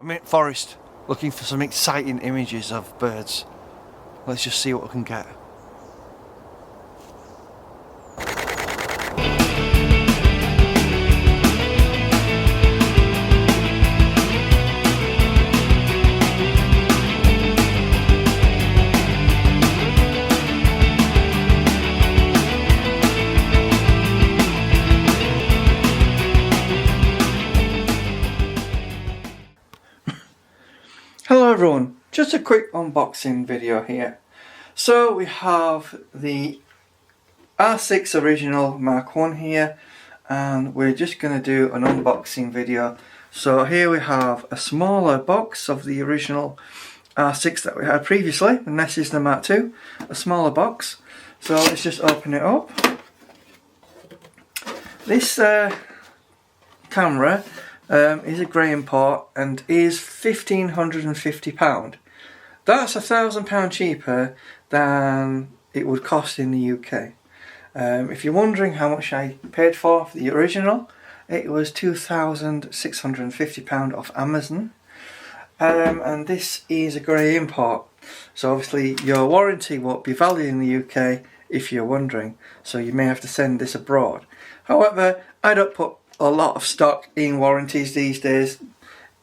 I'm in forest looking for some exciting images of birds. Let's just see what we can get. Hello everyone, just a quick unboxing video here. So we have the R6 original Mark 1 here, and we're just going to do an unboxing video. So here we have a smaller box of the original R6 that we had previously, and this is the Mark 2, a smaller box. So let's just open it up. This camera is a grey import and is £1,550. That's £1,000 cheaper than it would cost in the UK. If you're wondering how much I paid for the original, it was £2,650 off Amazon. And this is a grey import, so obviously your warranty won't be valid in the UK if you're wondering, so you may have to send this abroad. However, I don't put a lot of stock in warranties these days.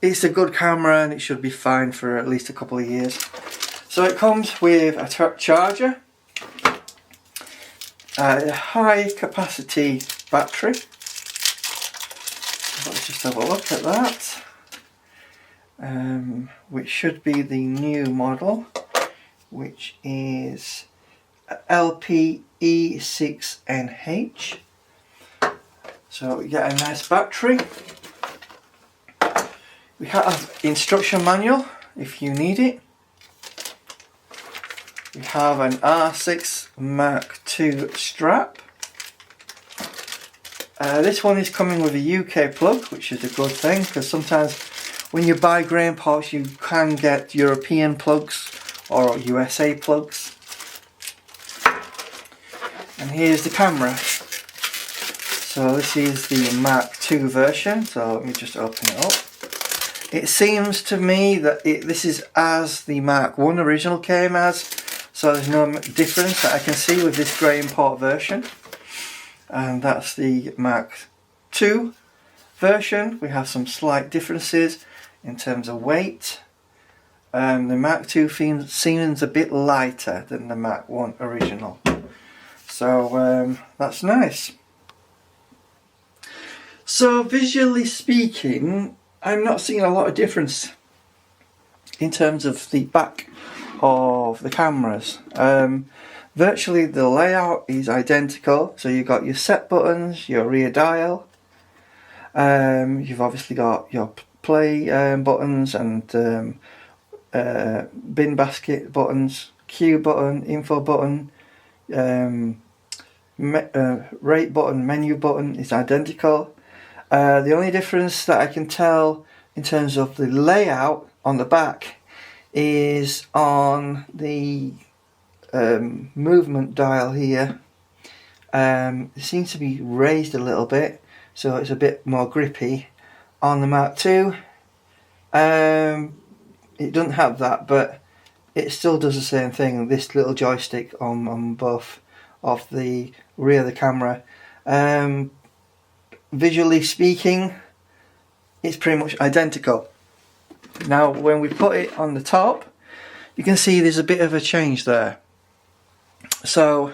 It's a good camera and it should be fine for at least a couple of years. So it comes with a charger, a high capacity battery. Let's just have a look at that, which should be the new model, which is LPE6NH. So we get a nice battery. We have instruction manual if you need it. We have an R6 Mark II strap. This one is coming with a UK plug, which is a good thing, because sometimes when you buy grey imports you can get European plugs or USA plugs. And here's the camera. So this is the Mark II version, so let me just open it up. It seems to me that this is as the Mark 1 original came as, so there's no difference that I can see with this grey import version. And that's the Mark II version. We have some slight differences in terms of weight. The Mark II seems a bit lighter than the Mark 1 original. So that's nice. So visually speaking, I'm not seeing a lot of difference in terms of the back of the cameras. Virtually the layout is identical. So you've got your set buttons, your rear dial. You've obviously got your play buttons and bin basket buttons, Q button, info button, rate button, menu button is identical. The only difference that I can tell in terms of the layout on the back is on the movement dial here. It seems to be raised a little bit, so it's a bit more grippy. On the Mark II, it doesn't have that, but it still does the same thing. This little joystick on both of the rear of the camera. Visually speaking, it's pretty much identical. Now when we put it on the top, you can see there's a bit of a change there. So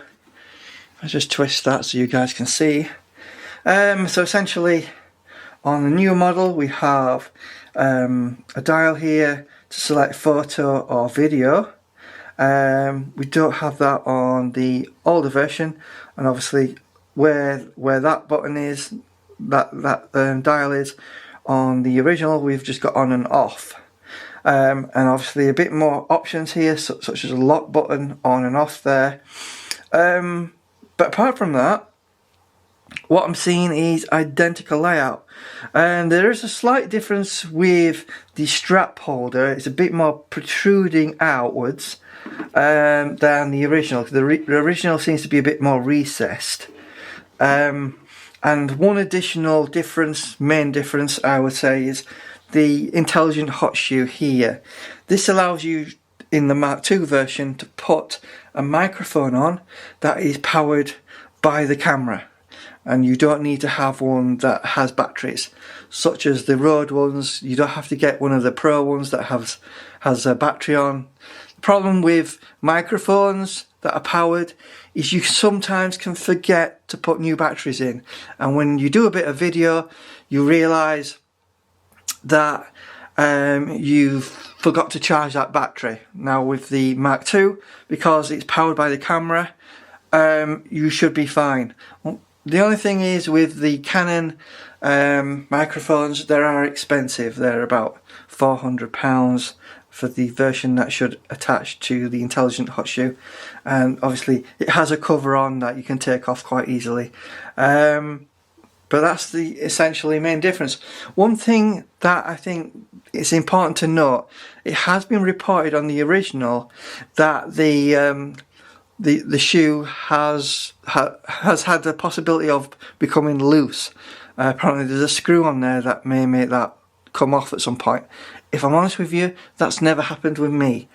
I'll just twist that so you guys can see. So essentially on the new model we have a dial here to select photo or video. We don't have that on the older version, and obviously where that button is, that dial is on the original, we've just got on and off. And obviously a bit more options here, such as a lock button on and off there. But apart from that, what I'm seeing is identical layout. And there is a slight difference with the strap holder. It's a bit more protruding outwards than the original. The original seems to be a bit more recessed. And one additional difference, main difference I would say, is the intelligent hot shoe here. This allows you in the Mark II version to put a microphone on that is powered by the camera, and you don't need to have one that has batteries, such as the Rode ones. You don't have to get one of the Pro ones that has a battery on. The problem with microphones that are powered is you sometimes can forget to put new batteries in, and when you do a bit of video you realise that you forgot to charge that battery. Now with the Mark II, because it's powered by the camera, you should be fine. The only thing is with the Canon microphones, they are expensive. They're about £400 for the version that should attach to the intelligent hot shoe, and obviously it has a cover on that you can take off quite easily. But that's the essentially main difference. One thing that I think it's important to note, it has been reported on the original that the shoe has had the possibility of becoming loose. Apparently there's a screw on there that may make that come off at some point. If I'm honest with you, that's never happened with me.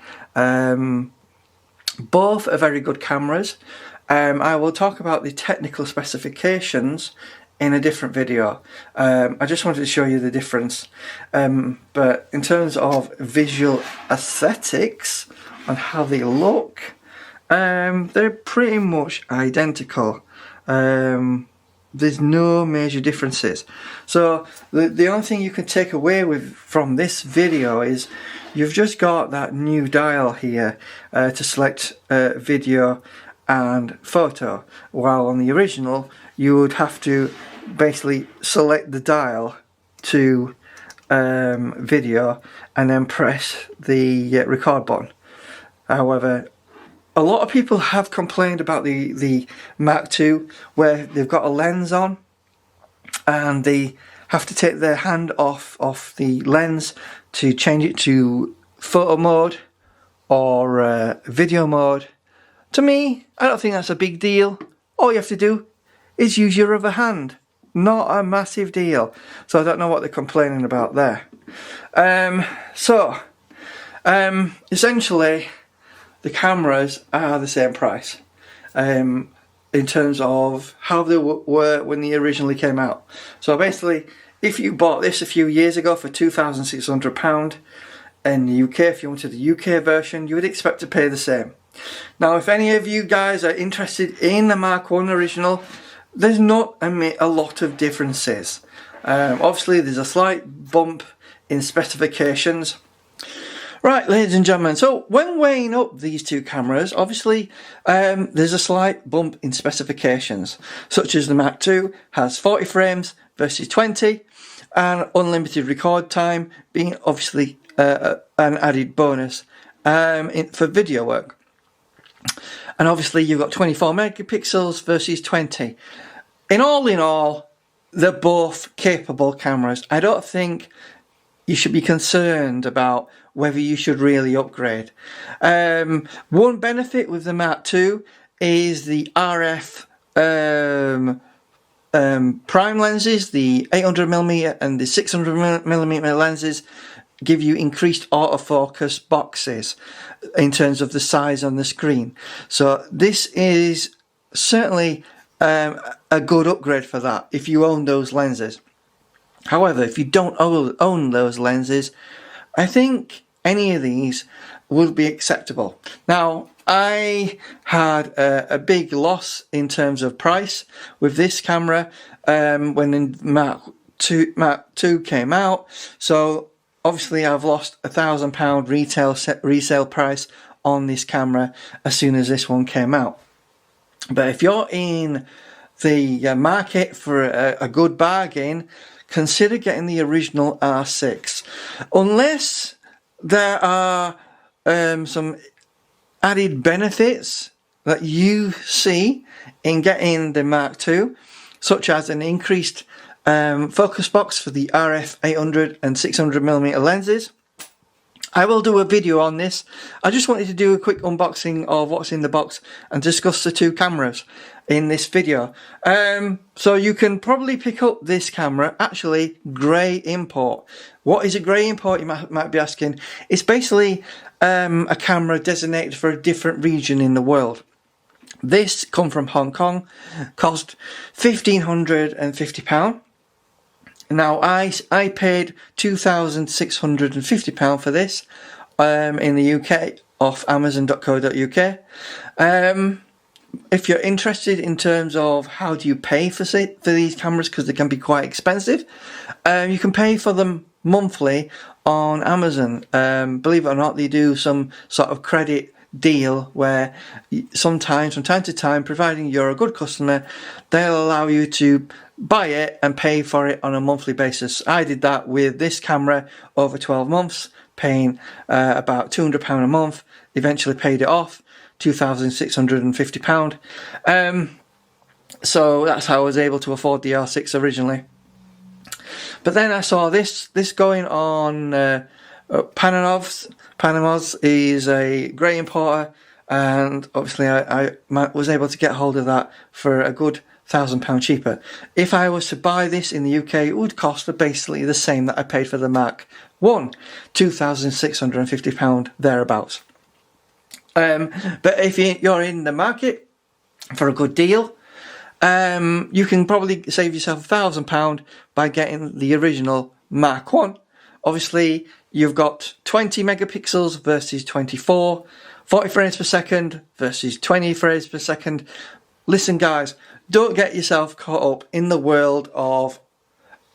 Both are very good cameras. I will talk about the technical specifications in a different video. I just wanted to show you the difference. But in terms of visual aesthetics and how they look, they're pretty much identical. There's no major differences. So the only thing you can take away from this video is you've just got that new dial here to select video and photo, while on the original you would have to basically select the dial to video and then press the record button. However, a lot of people have complained about the Mark II where they've got a lens on and they have to take their hand off the lens to change it to photo mode or video mode. To me, I don't think that's a big deal. All you have to do is use your other hand. Not a massive deal. So I don't know what they're complaining about there. Essentially, the cameras are the same price in terms of how they were when they originally came out. So basically, if you bought this a few years ago for £2,600 in the UK, if you wanted the UK version, you would expect to pay the same. Now, if any of you guys are interested in the Mark I original, there's not a lot of differences. Obviously, there's a slight bump in specifications. Right, ladies and gentlemen, so when weighing up these two cameras, obviously there's a slight bump in specifications, such as the Mark II has 40 frames versus 20, and unlimited record time being obviously an added bonus for video work. And obviously you've got 24 megapixels versus 20. In all, they're both capable cameras. I don't think you should be concerned about whether you should really upgrade. One benefit with the Mark II is the RF prime lenses, the 800mm and the 600mm lenses give you increased autofocus boxes in terms of the size on the screen. So this is certainly a good upgrade for that if you own those lenses. However, if you don't own those lenses, I think any of these would be acceptable. Now, I had a big loss in terms of price with this camera when the Mark II came out. So obviously I've lost £1,000 resale price on this camera as soon as this one came out. But if you're in the market for a good bargain, consider getting the original R6. Unless there are some added benefits that you see in getting the Mark II, such as an increased focus box for the RF 800 and 600mm lenses. I will do a video on this. I just wanted to do a quick unboxing of what's in the box and discuss the two cameras in this video. So you can probably pick up this camera, actually grey import, What is a grey import, you might be asking? It's basically a camera designated for a different region in the world. This come from Hong Kong, cost £1,550. Now I paid £2,650 for this in the UK off amazon.co.uk. If you're interested in terms of how do you pay for these cameras, because they can be quite expensive, you can pay for them monthly on Amazon. Believe it or not, they do some sort of credit deal where sometimes, from time to time, providing you're a good customer, they'll allow you to buy it and pay for it on a monthly basis. I did that with this camera over 12 months, paying about £200 a month. Eventually paid it off, £2,650. So that's how I was able to afford the R6 originally. But then I saw this going on Panamos is a grey importer, and obviously I was able to get hold of that for a good £1,000 cheaper. If I was to buy this in the UK, it would cost basically the same that I paid for the Mark 1, £2,650 thereabouts. But if you're in the market for a good deal, you can probably save yourself £1,000 by getting the original Mark 1. Obviously, you've got 20 megapixels versus 24, 40 frames per second versus 20 frames per second. Listen, guys, don't get yourself caught up in the world of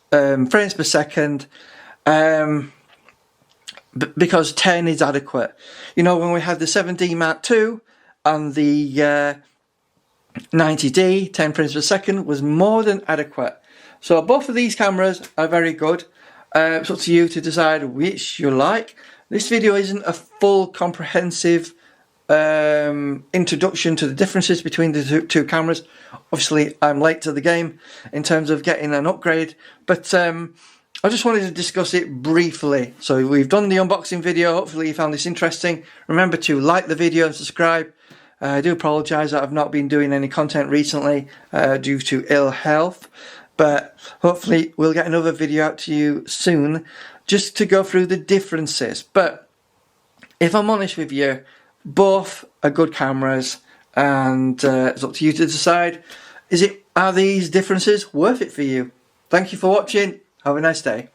frames per second, because 10 is adequate. You know, when we had the 7D Mark II and the 90D, 10 frames per second was more than adequate. So both of these cameras are very good. It's up to you to decide which you like. This video isn't a full comprehensive introduction to the differences between the two cameras. Obviously, I'm late to the game in terms of getting an upgrade, but I just wanted to discuss it briefly. So we've done the unboxing video. Hopefully you found this interesting. Remember to like the video and subscribe. I do apologise that I've not been doing any content recently due to ill health, but hopefully we'll get another video out to you soon just to go through the differences. But if I'm honest with you, both are good cameras, and it's up to you to decide, are these differences worth it for you? Thank you for watching. Have a nice day.